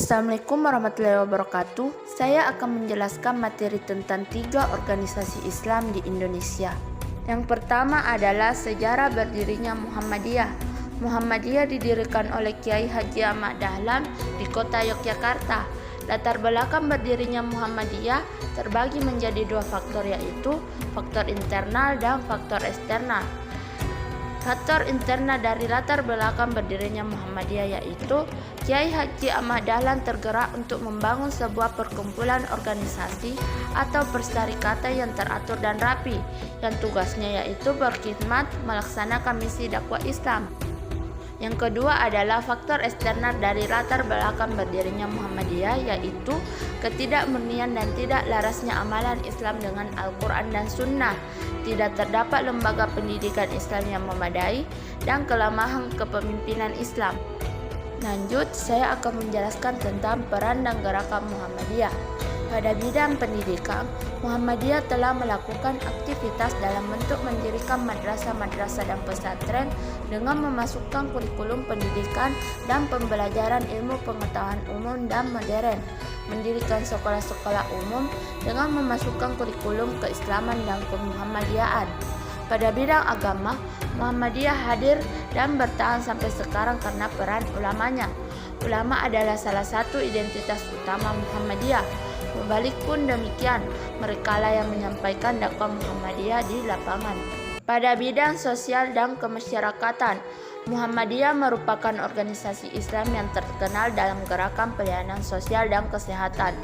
Assalamualaikum warahmatullahi wabarakatuh. Saya akan menjelaskan materi tentang 3 organisasi Islam di Indonesia. Yang pertama adalah sejarah berdirinya Muhammadiyah. Muhammadiyah didirikan oleh Kiai Haji Ahmad Dahlan di kota Yogyakarta. Latar belakang berdirinya Muhammadiyah terbagi menjadi 2 faktor, yaitu faktor internal dan faktor eksternal. Faktor internal dari latar belakang berdirinya Muhammadiyah yaitu Kiai Haji Ahmad Dahlan tergerak untuk membangun sebuah perkumpulan organisasi atau persyarikatan yang teratur dan rapi, yang tugasnya yaitu berkhidmat melaksanakan misi dakwah Islam. Yang kedua adalah faktor eksternal dari latar belakang berdirinya Muhammadiyah, yaitu ketidakmurnian dan tidak larasnya amalan Islam dengan Al-Quran dan Sunnah. Tidak terdapat lembaga pendidikan Islam yang memadai dan kelemahan kepemimpinan Islam. Lanjut, saya akan menjelaskan tentang peran dan gerakan Muhammadiyah. Pada bidang pendidikan, Muhammadiyah telah melakukan aktivitas dalam bentuk mendirikan madrasah-madrasah dan pesantren dengan memasukkan kurikulum pendidikan dan pembelajaran ilmu pengetahuan umum dan modern, mendirikan sekolah-sekolah umum dengan memasukkan kurikulum keislaman dan kemuhammadiyahan. Pada bidang agama, Muhammadiyah hadir dan bertahan sampai sekarang karena peran ulamanya. Ulama adalah salah satu identitas utama Muhammadiyah. Membalik pun demikian, merekalah yang menyampaikan dakwah Muhammadiyah di lapangan. Pada bidang sosial dan kemasyarakatan, Muhammadiyah merupakan organisasi Islam yang terkenal dalam gerakan pelayanan sosial dan kesehatan.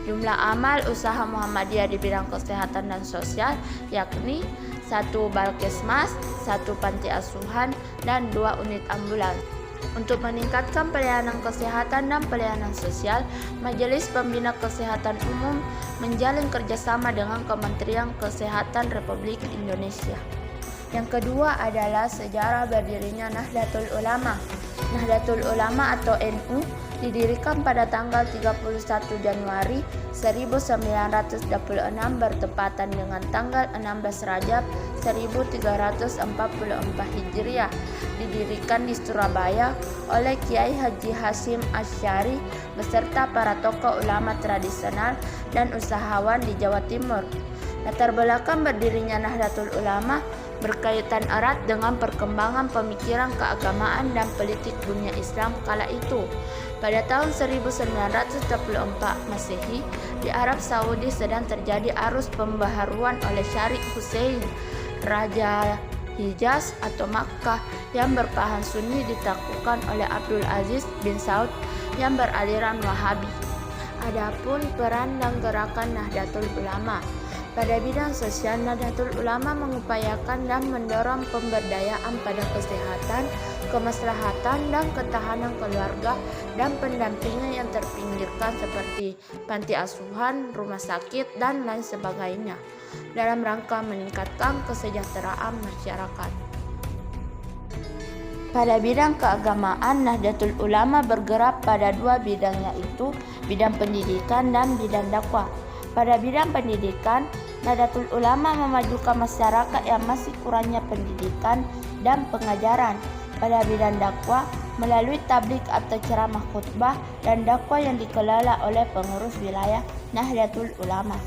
Jumlah amal usaha Muhammadiyah di bidang kesehatan dan sosial yakni 1 Balkesmas, 1 panti asuhan, dan 2 unit ambulans. Untuk meningkatkan pelayanan kesehatan dan pelayanan sosial, Majelis Pembina Kesehatan Umum menjalin kerjasama dengan Kementerian Kesehatan Republik Indonesia. Yang kedua adalah sejarah berdirinya Nahdlatul Ulama. Nahdlatul Ulama atau NU didirikan pada tanggal 31 Januari 1926 bertepatan dengan tanggal 16 Rajab 1344 Hijriah. Didirikan di Surabaya oleh Kiai Haji Hasyim Asy'ari beserta para tokoh ulama tradisional dan usahawan di Jawa Timur. Latar belakang berdirinya Nahdlatul Ulama berkaitan erat dengan perkembangan pemikiran keagamaan dan politik dunia Islam kala itu. Pada tahun 1924 Masehi, di Arab Saudi sedang terjadi arus pembaharuan oleh Syarif Hussein, Raja Hijaz atau Makkah yang berpaham Sunni ditaklukkan oleh Abdul Aziz bin Saud yang beraliran Wahabi. Adapun peran dan gerakan Nahdlatul Ulama. Pada bidang sosial, Nahdlatul Ulama mengupayakan dan mendorong pemberdayaan pada kesehatan, kemaslahatan dan ketahanan keluarga dan pendampingan yang terpinggirkan seperti panti asuhan, rumah sakit, dan lain sebagainya dalam rangka meningkatkan kesejahteraan masyarakat. Pada bidang keagamaan, Nahdlatul Ulama bergerak pada 2 bidang, yaitu bidang pendidikan dan bidang dakwah. Pada bidang pendidikan, Nahdlatul Ulama memajukan masyarakat yang masih kurangnya pendidikan dan pengajaran. Pada bidang dakwah, melalui tabligh atau ceramah khutbah dan dakwah yang dikelola oleh pengurus wilayah Nahdlatul Ulama.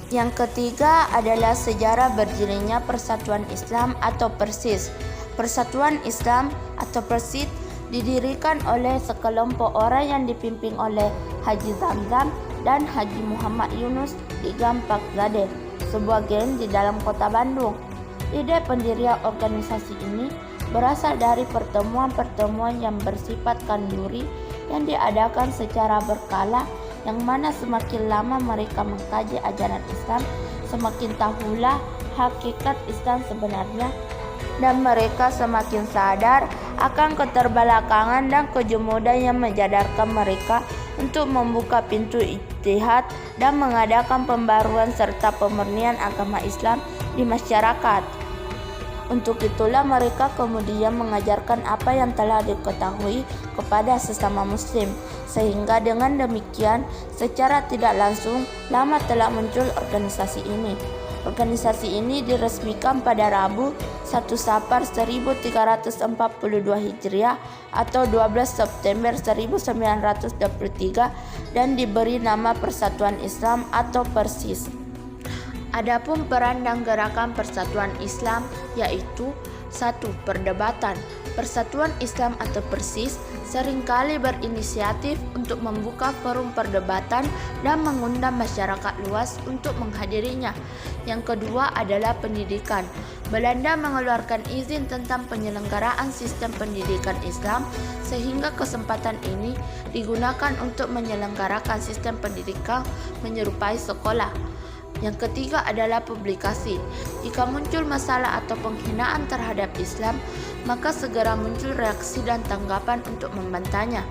Yang ketiga adalah sejarah berdirinya Persatuan Islam atau Persis. Persatuan Islam atau Persis didirikan oleh sekelompok orang yang dipimpin oleh Haji Zamzam dan Haji Muhammad Yunus di Gampak Zadeh, sebuah geng di dalam kota Bandung. Ide pendirian organisasi ini berasal dari pertemuan-pertemuan yang bersifat kanduri yang diadakan secara berkala, yang mana semakin lama mereka mengkaji ajaran Islam, semakin tahulah hakikat Islam sebenarnya, dan mereka semakin sadar akan keterbelakangan dan kejumudan yang menjadarkan mereka untuk membuka pintu ijtihad dan mengadakan pembaruan serta pemurnian agama Islam di masyarakat. Untuk itulah mereka kemudian mengajarkan apa yang telah diketahui kepada sesama muslim. Sehingga dengan demikian secara tidak langsung lama telah muncul organisasi ini. Organisasi ini diresmikan pada Rabu 1 Safar 1342 Hijriah atau 12 September 1923 dan diberi nama Persatuan Islam atau Persis. Adapun peran dan gerakan Persatuan Islam yaitu 1. Perdebatan. Persatuan Islam atau Persis seringkali berinisiatif untuk membuka forum perdebatan dan mengundang masyarakat luas untuk menghadirinya. Yang kedua adalah pendidikan. Belanda mengeluarkan izin tentang penyelenggaraan sistem pendidikan Islam sehingga kesempatan ini digunakan untuk menyelenggarakan sistem pendidikan menyerupai sekolah. Yang ketiga adalah publikasi. Jika muncul masalah atau penghinaan terhadap Islam, maka segera muncul reaksi dan tanggapan untuk membantahnya.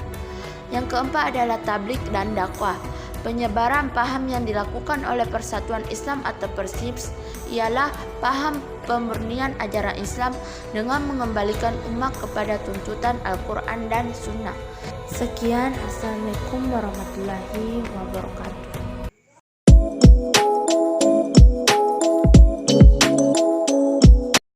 Yang keempat adalah tablik dan dakwah. Penyebaran paham yang dilakukan oleh Persatuan Islam atau Persis ialah paham pemurnian ajaran Islam dengan mengembalikan umat kepada tuntutan Al-Quran dan Sunnah. Sekian, Assalamualaikum warahmatullahi wabarakatuh.